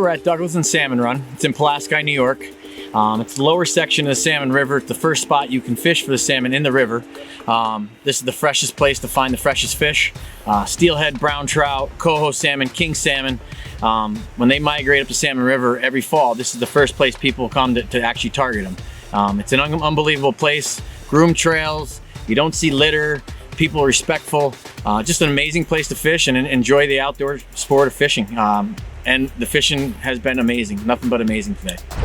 we're at Douglaston Salmon Run. It's in Pulaski, New York. It's the lower section of the Salmon River. It's the first spot you can fish for the salmon in the river. This is the freshest place to find the freshest fish. Steelhead, brown trout, coho salmon, king salmon. When they migrate up the Salmon River every fall, this is the first place people come to actually target them. It's an unbelievable place. Groomed trails, you don't see litter, people are respectful. Just an amazing place to fish and enjoy the outdoor sport of fishing. And the fishing has been amazing, nothing but amazing today. We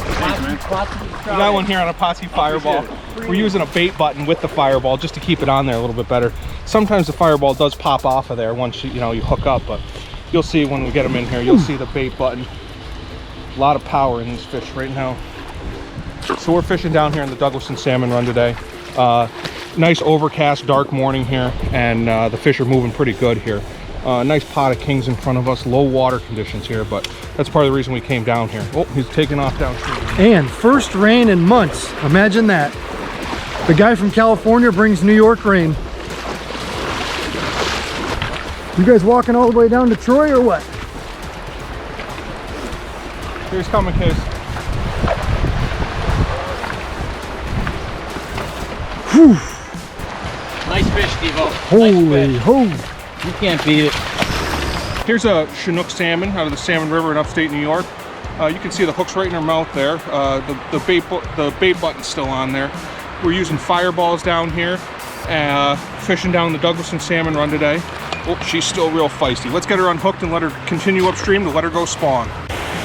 got one here on a Pautzke Fireball. We're using a bait button with the Fireball just to keep it on there a little bit better. Sometimes the Fireball does pop off of there once you hook up, but you'll see when we get them in here, you'll see the bait button. A lot of power in these fish right now. So we're fishing down here in the Douglaston Salmon Run today. Nice overcast, dark morning here, and the fish are moving pretty good here. Nice pot of kings in front of us, low water conditions here, but that's part of the reason we came down here. Oh, he's taking off downstream. And first rain in months, imagine that. The guy from California brings New York rain. You guys walking all the way down to Troy or what? Here's coming, Case. Whew. Nice fish, Steve-O. Holy ho! You can't beat it. Here's a Chinook salmon out of the Salmon River in upstate New York. You can see the hook's right in her mouth there. The bait button's still on there. We're using Fireballs down here, fishing down the Douglaston Salmon Run today. Oh, she's still real feisty. Let's get her unhooked and let her continue upstream to let her go spawn.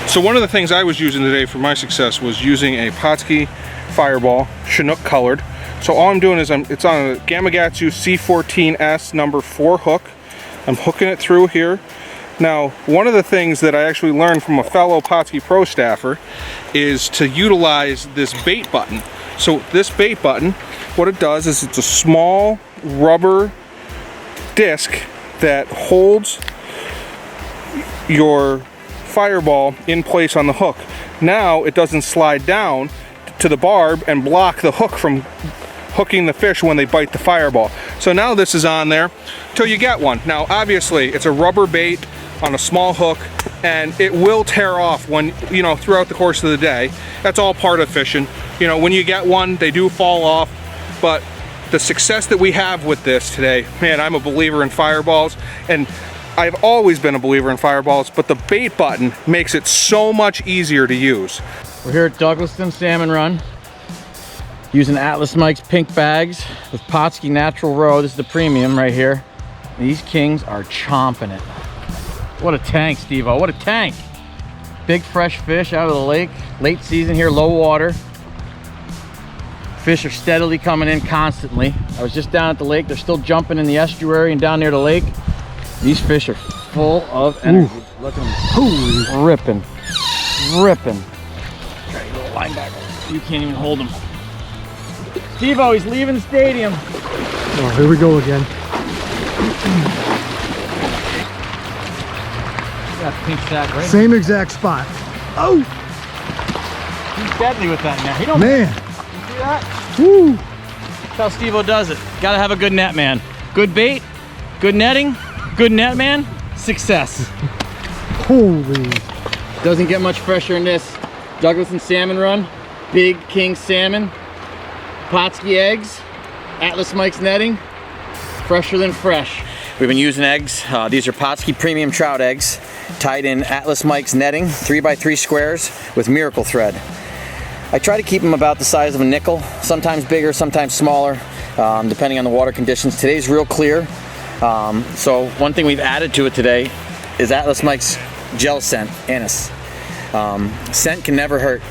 So one of the things I was using today for my success was using a Pautzke Fireball, Chinook colored. So all I'm doing is it's on a Gamakatsu C14S number 4 hook. I'm hooking it through here. Now, one of the things that I actually learned from a fellow Pautzke Pro staffer is to utilize this bait button. So this bait button, what it does is it's a small rubber disc that holds your Fireball in place on the hook. Now it doesn't slide down to the barb and block the hook from hooking the fish when they bite the Fireball. So now this is on there till you get one. Now obviously it's a rubber bait on a small hook and it will tear off when, throughout the course of the day. That's all part of fishing. When you get one, they do fall off, but the success that we have with this today, man, I'm a believer in Fireballs, and I've always been a believer in Fireballs, but the bait button makes it so much easier to use. We're here at Douglaston Salmon Run, using Atlas Mike's pink bags with Pautzke Natural Roe. This is the premium right here. These kings are chomping it. What a tank, Steve-O, what a tank. Big fresh fish out of the lake. Late season here, low water. Fish are steadily coming in constantly. I was just down at the lake. They're still jumping in the estuary and down near the lake. These fish are full of energy. Ooh. Look at them. Ripping. Ripping. Try to go linebacker. You can't even hold them. Steve-O, he's leaving the stadium. Oh, here we go again. Got pink sack, right? Same exact spot. Oh! He's deadly with that net. He don't. Man. You see that? Woo! That's how Steve-O does it. Gotta have a good net man. Good bait, good netting, good net man, success. Holy. Doesn't get much fresher than this. Douglaston Salmon Run, big king salmon, Pautzke eggs, Atlas Mike's netting, fresher than fresh. We've been using eggs. These are Pautzke premium trout eggs, tied in Atlas Mike's netting, 3x3 squares with miracle thread. I try to keep them about the size of a nickel, sometimes bigger, sometimes smaller, depending on the water conditions. Today's real clear. So one thing we've added to it today is Atlas Mike's gel scent, anise. Scent can never hurt,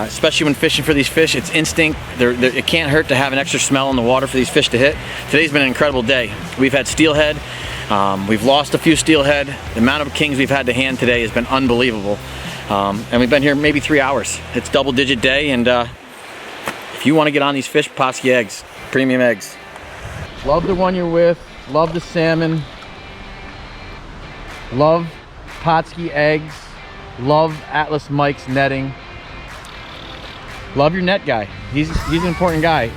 especially when fishing for these fish. It's instinct. It can't hurt to have an extra smell in the water for these fish to hit. Today's been an incredible day. We've had steelhead. We've lost a few steelhead. The amount of kings we've had to hand today has been unbelievable. And we've been here maybe 3 hours. It's double-digit day, and if you want to get on these fish, Pautzke eggs, premium eggs. Love the one you're with. Love the salmon. Love Pautzke eggs. Love Atlas Mike's netting. Love your net guy. He's an important guy,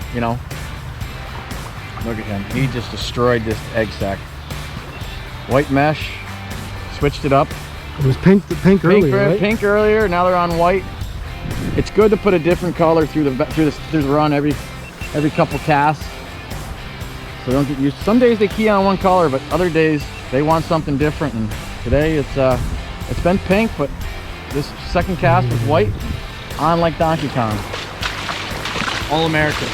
Look at him. He just destroyed this egg sack. White mesh. Switched it up. It was pink earlier, right? Pink earlier, now they're on white. It's good to put a different color through the run every couple casts. So don't get used. Some days they key on one color, but other days they want something different. And today it's been pink, but this second cast was white, on like Donkey Kong. All American.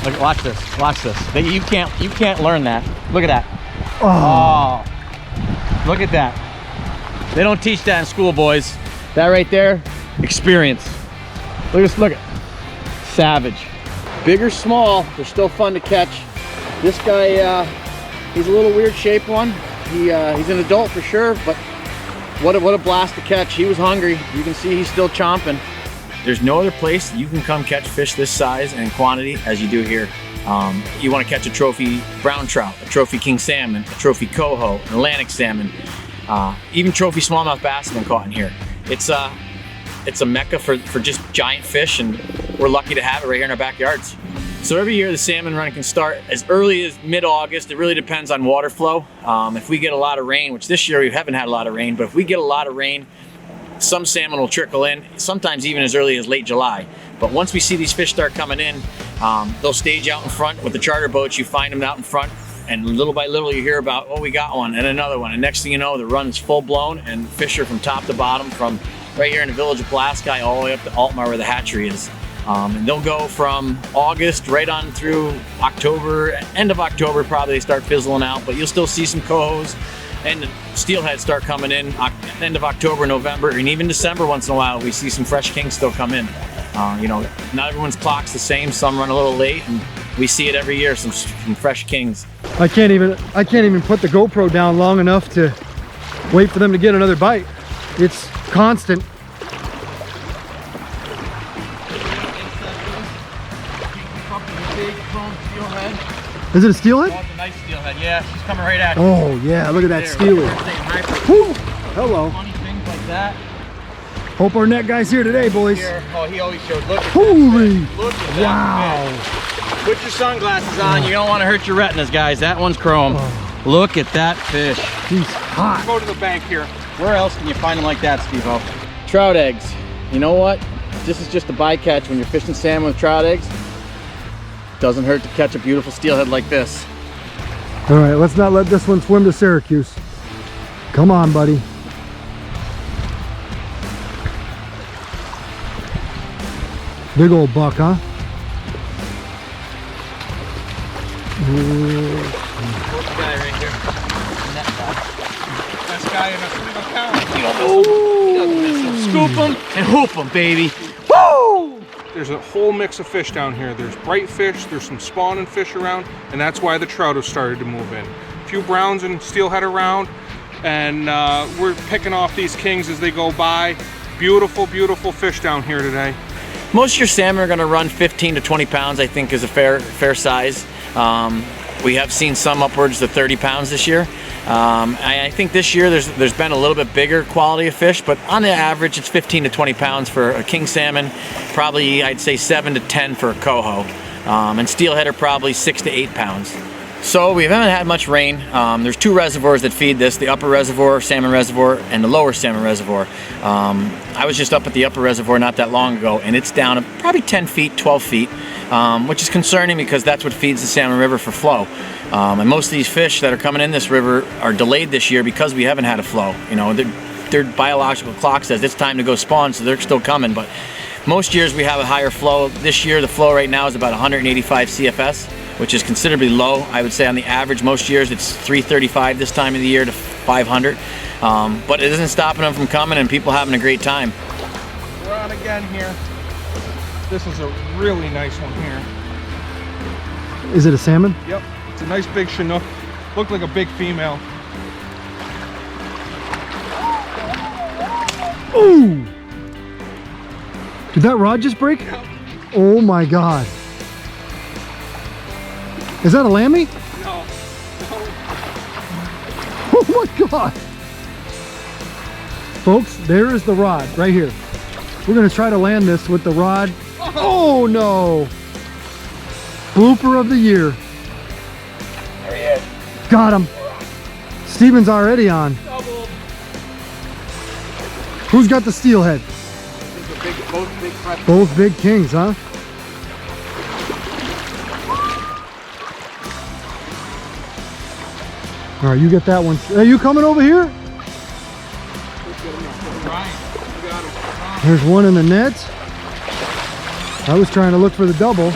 Look, watch this. Watch this. You can't learn that. Look at that. Oh, look at that. They don't teach that in school, boys. That right there, experience. Look at this. Look at savage. Big or small, they're still fun to catch. This guy, he's a little weird shaped one. He's an adult for sure, but what a blast to catch. He was hungry. You can see he's still chomping. There's no other place you can come catch fish this size and quantity as you do here. You want to catch a trophy brown trout, a trophy king salmon, a trophy coho, an Atlantic salmon, even trophy smallmouth bass have been caught in here. It's a mecca for just giant fish, and we're lucky to have it right here in our backyards. So every year the salmon run can start as early as mid-August. It really depends on water flow. If we get a lot of rain, which this year we haven't had a lot of rain, but if we get a lot of rain, some salmon will trickle in, sometimes even as early as late July. But once we see these fish start coming in, they'll stage out in front with the charter boats. You find them out in front, and little by little you hear about, oh, we got one, and another one. And next thing you know, the run is full blown, and fish are from top to bottom, from right here in the village of Pulaski all the way up to Altmar where the hatchery is. And they'll go from August right on through October, end of October probably they start fizzling out, but you'll still see some cohos and steelhead start coming in end of October, November, and even December once in a while we see some fresh kings still come in. You know, not everyone's clock's the same, some run a little late, and we see it every year, some fresh kings. I can't even put the GoPro down long enough to wait for them to get another bite. It's constant. Is it a steelhead? Oh, it's a nice steelhead. Yeah, she's coming right at you. Oh yeah, look at that steelhead. Woo! Hello. Funny things like that. Hope our net guy's here today, boys. Here. Oh, he always shows. Look at holy! that. Look at that. Wow. Put your sunglasses on. You don't want to hurt your retinas, guys. That one's chrome. Oh. Look at that fish. He's hot. Go to the bank here. Where else can you find them like that, Steve-O? Trout eggs. You know what? This is just a bycatch when you're fishing salmon with trout eggs. Doesn't hurt to catch a beautiful steelhead like this. All right, let's not let this one swim to Syracuse. Come on, buddy. Big old buck, huh? This guy right here. Best guy in a single count. He doesn't miss him. Scoop him and hoop him, baby. Woo! There's a whole mix of fish down here. There's bright fish, there's some spawning fish around, and that's why the trout have started to move in. A few browns and steelhead around, and we're picking off these kings as they go by. Beautiful, beautiful fish down here today. Most of your salmon are going to run 15 to 20 pounds, I think, is a fair size. We have seen some upwards to 30 pounds this year. I think this year there's been a little bit bigger quality of fish, but on the average it's 15 to 20 pounds for a king salmon, probably I'd say 7 to 10 for a coho, and steelhead are probably 6 to 8 pounds. So we haven't had much rain. There's two reservoirs that feed this, the upper reservoir, salmon reservoir, and the lower salmon reservoir. I was just up at the upper reservoir not that long ago, and it's down probably 10 feet, 12 feet, which is concerning because that's what feeds the Salmon River for flow. And most of these fish that are coming in this river are delayed this year because we haven't had a flow. You know, their biological clock says it's time to go spawn, so they're still coming, but most years we have a higher flow. This year the flow right now is about 185 CFS, which is considerably low. I would say on the average most years it's 335 this time of the year to 500. But it isn't stopping them from coming and people having a great time. We're on again here. This is a really nice one here. Is it a salmon? Yep, it's a nice big Chinook. Looked like a big female. Ooh! Did that rod just break? Yep. Oh my God. Is that a lammy? No. Oh my God. Folks, there is the rod right here. We're gonna try to land this with the rod. Oh no! Blooper of the year. There he is. Got him. Steven's already on. Doubled. Who's got the steelhead? Both big fresh. Both big kings, huh? All right, you get that one. Are you coming over here? There's one in the net. I was trying to look for the double.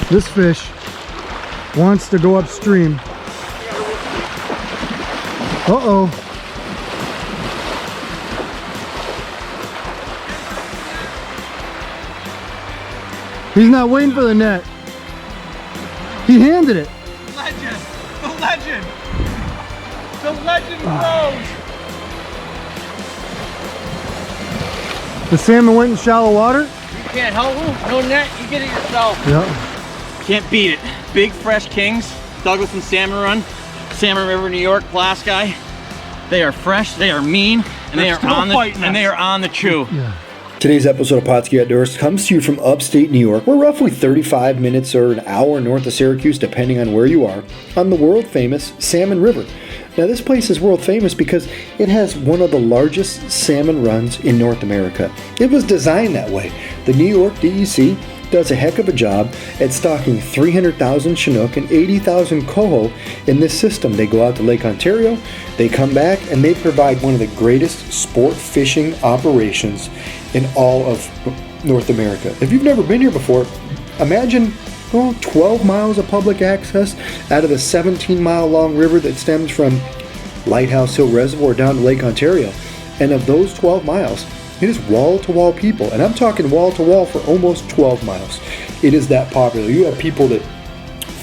This fish wants to go upstream. Uh-oh. He's not waiting for the net. He handed it. Legend! The legend! The legend grows! The salmon went in shallow water? You can't help him. No net, you get it yourself. Yeah. Can't beat it. Big fresh kings, Douglaston Salmon Run, Salmon River, New York, Pulaski. They are fresh, they are mean, and they are on the chew. Yeah. Today's episode of Pautzke Outdoors comes to you from upstate New York. We're roughly 35 minutes or an hour north of Syracuse, depending on where you are, on the world-famous Salmon River. Now, this place is world famous because it has one of the largest salmon runs in North America. It was designed that way. The New York DEC does a heck of a job at stocking 300,000 Chinook and 80,000 coho in this system. They go out to Lake Ontario, they come back, and they provide one of the greatest sport fishing operations in all of North America. If you've never been here before, imagine 12 miles of public access out of the 17-mile long river that stems from Lighthouse Hill Reservoir down to Lake Ontario. And of those 12 miles, it is wall-to-wall people, and I'm talking wall-to-wall for almost 12 miles. It is that popular. You have people that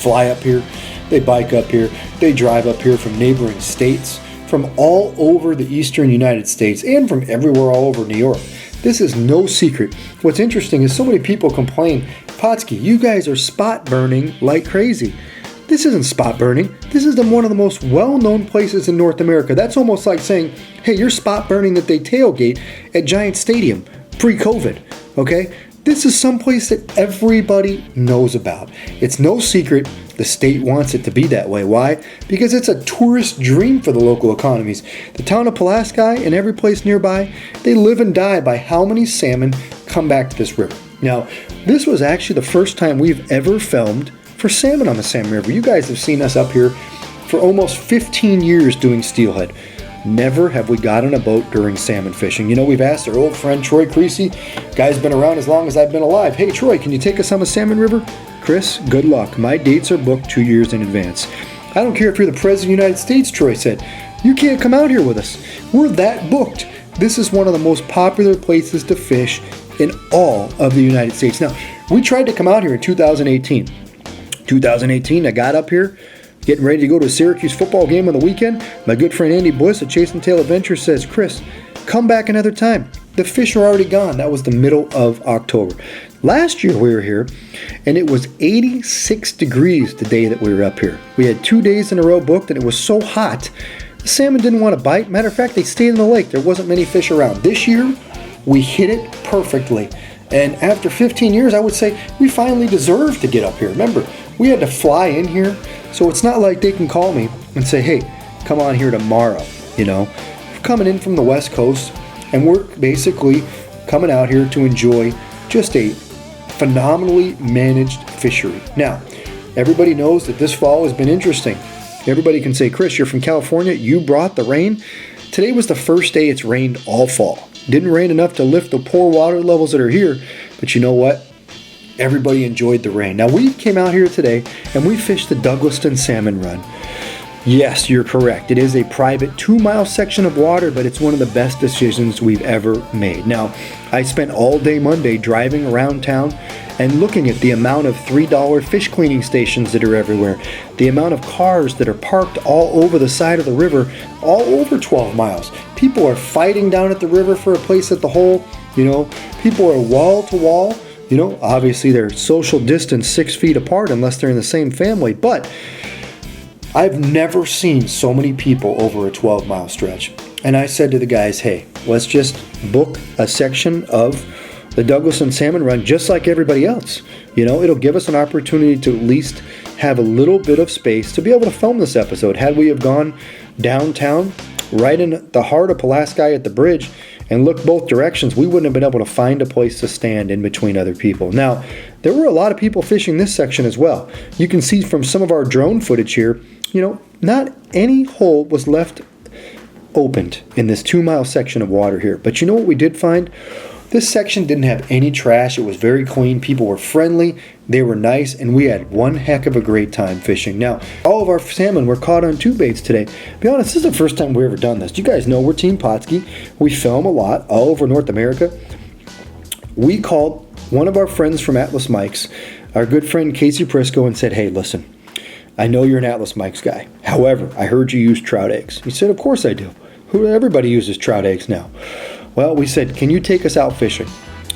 fly up here, they bike up here, they drive up here from neighboring states, from all over the eastern United States, and from everywhere all over New York. This is no secret. What's interesting is so many people complain, Pautzke, you guys are spot burning like crazy. This isn't spot burning. This is one of the most well-known places in North America. That's almost like saying, hey, you're spot burning that they tailgate at Giant Stadium pre-COVID, okay? This is someplace that everybody knows about. It's no secret. The state wants it to be that way. Why? Because it's a tourist dream for the local economies. The town of Pulaski and every place nearby, they live and die by how many salmon come back to this river. Now, this was actually the first time we've ever filmed for salmon on the Salmon River. You guys have seen us up here for almost 15 years doing steelhead. Never have we got on a boat during salmon fishing. You know, we've asked our old friend Troy Creasy, guy's been around as long as I've been alive. Hey Troy, can you take us on the Salmon River? Chris, good luck. My dates are booked 2 years in advance. I don't care if you're the President of the United States, Troy said. You can't come out here with us. We're that booked. This is one of the most popular places to fish in all of the United States. Now, we tried to come out here in 2018. 2018, I got up here, getting ready to go to a Syracuse football game on the weekend. My good friend Andy Bliss at Chase and Tail Adventure says, Chris, come back another time. The fish are already gone. That was the middle of October. Last year we were here, and it was 86 degrees the day that we were up here. We had 2 days in a row booked, and it was so hot, the salmon didn't want to bite. Matter of fact, they stayed in the lake. There wasn't many fish around. This year, we hit it perfectly. And after 15 years, I would say we finally deserve to get up here. Remember, we had to fly in here, so it's not like they can call me and say, hey, come on here tomorrow, you know. We're coming in from the West Coast, and we're basically coming out here to enjoy just a phenomenally managed fishery. Now, everybody knows that this fall has been interesting. Everybody can say, Chris, you're from California, you brought the rain. Today was the first day it's rained all fall. Didn't rain enough to lift the poor water levels that are here, but you know what? Everybody enjoyed the rain. Now, we came out here today and we fished the Douglaston Salmon Run. Yes, you're correct. It is a private 2-mile section of water, but it's one of the best decisions we've ever made. Now, I spent all day Monday driving around town and looking at the amount of $3 fish cleaning stations that are everywhere, the amount of cars that are parked all over the side of the river, all over 12 miles. People are fighting down at the river for a place at the hole. You know, people are wall to wall. You know, obviously they're social distance 6 feet apart unless they're in the same family, but I've never seen so many people over a 12-mile stretch. And I said to the guys, hey, let's just book a section of the Douglaston Salmon Run just like everybody else. You know, it'll give us an opportunity to at least have a little bit of space to be able to film this episode. Had we have gone downtown, right in the heart of Pulaski at the bridge, and looked both directions, we wouldn't have been able to find a place to stand in between other people. Now, there were a lot of people fishing this section as well. You can see from some of our drone footage here, you know, not any hole was left opened in this 2-mile section of water here. But you know what we did find? This section didn't have any trash. It was very clean. People were friendly. They were nice, and we had one heck of a great time fishing. Now, all of our salmon were caught on tube baits today. To be honest, this is the first time we've ever done this. You guys know we're Team Pautzke. We film a lot all over North America. We called one of our friends from Atlas Mikes, our good friend Casey Prisco, and said, hey, listen, I know you're an Atlas Mikes guy. However, I heard you use trout eggs. He said, of course I do. Everybody uses trout eggs now. Well, we said, can you take us out fishing?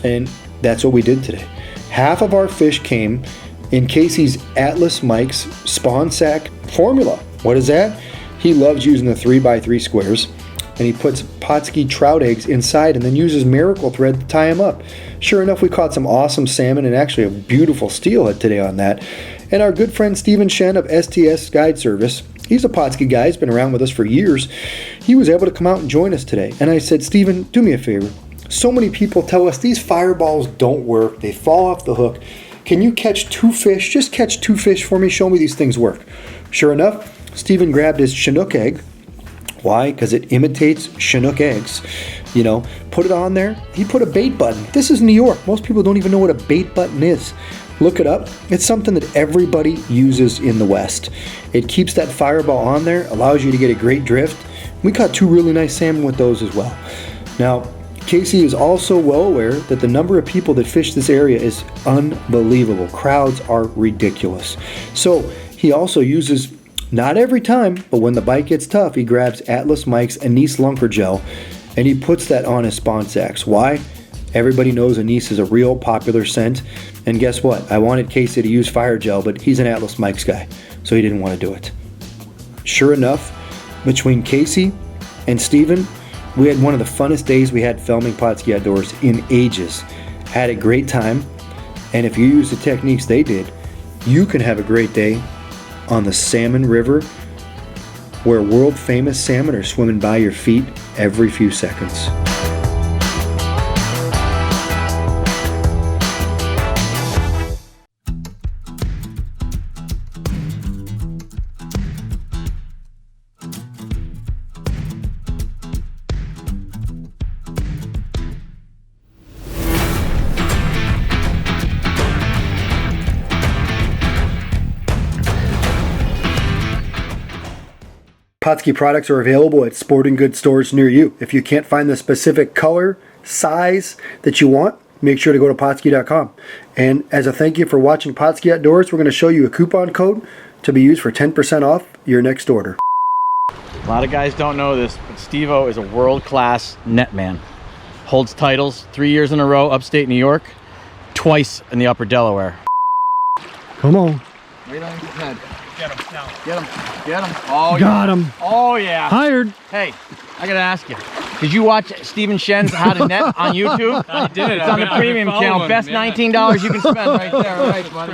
And that's what we did today. Half of our fish came in Casey's Atlas Mikes spawn sack formula. What is that? He loves using the 3x3 squares, and he puts Pautzke trout eggs inside and then uses miracle thread to tie them up. Sure enough, we caught some awesome salmon and actually a beautiful steelhead today on that. And our good friend Stephen Shen of STS Guide Service, he's a Pautzke guy, he's been around with us for years. He was able to come out and join us today. And I said, Stephen, do me a favor. So many people tell us these fireballs don't work. They fall off the hook. Can you catch 2 fish? Just catch 2 fish for me. Show me these things work. Sure enough, Stephen grabbed his Chinook egg. Why? Because it imitates Chinook eggs. You know, put it on there. He put a bait button. This is New York. Most people don't even know what a bait button is. Look it up. It's something that everybody uses in the West. It keeps that fireball on there, allows you to get a great drift. We caught 2 really nice salmon with those as well. Now, Casey is also well aware that the number of people that fish this area is unbelievable. Crowds are ridiculous. So he also uses, not every time, but when the bite gets tough, he grabs Atlas Mike's anise lunker gel and he puts that on his spawn sacks. Why? Everybody knows anise is a real popular scent. And guess what? I wanted Casey to use fire gel, but he's an Atlas Mike's guy, so he didn't want to do it. Sure enough, between Casey and Steven, we had one of the funnest days we had filming Pautzke Outdoors in ages. Had a great time, and if you use the techniques they did, you can have a great day on the Salmon River, where world famous salmon are swimming by your feet every few seconds. Pautzke products are available at sporting goods stores near you. If you can't find the specific color, size that you want, make sure to go to Pautzke.com. And as a thank you for watching Pautzke Outdoors, we're going to show you a coupon code to be used for 10% off your next order. A lot of guys don't know this, but Steve-O is a world-class netman. Holds titles 3 years in a row, upstate New York, twice in the upper Delaware. Come on. Right on his head. Get him now. Get him. Get him. Oh, Got yeah. him. Oh, yeah. Hired. Hey, I gotta ask you. Did you watch Stephen Shen's How to Net on YouTube? I did. It's on the premium channel. Best $19 you can spend right there. Right, buddy.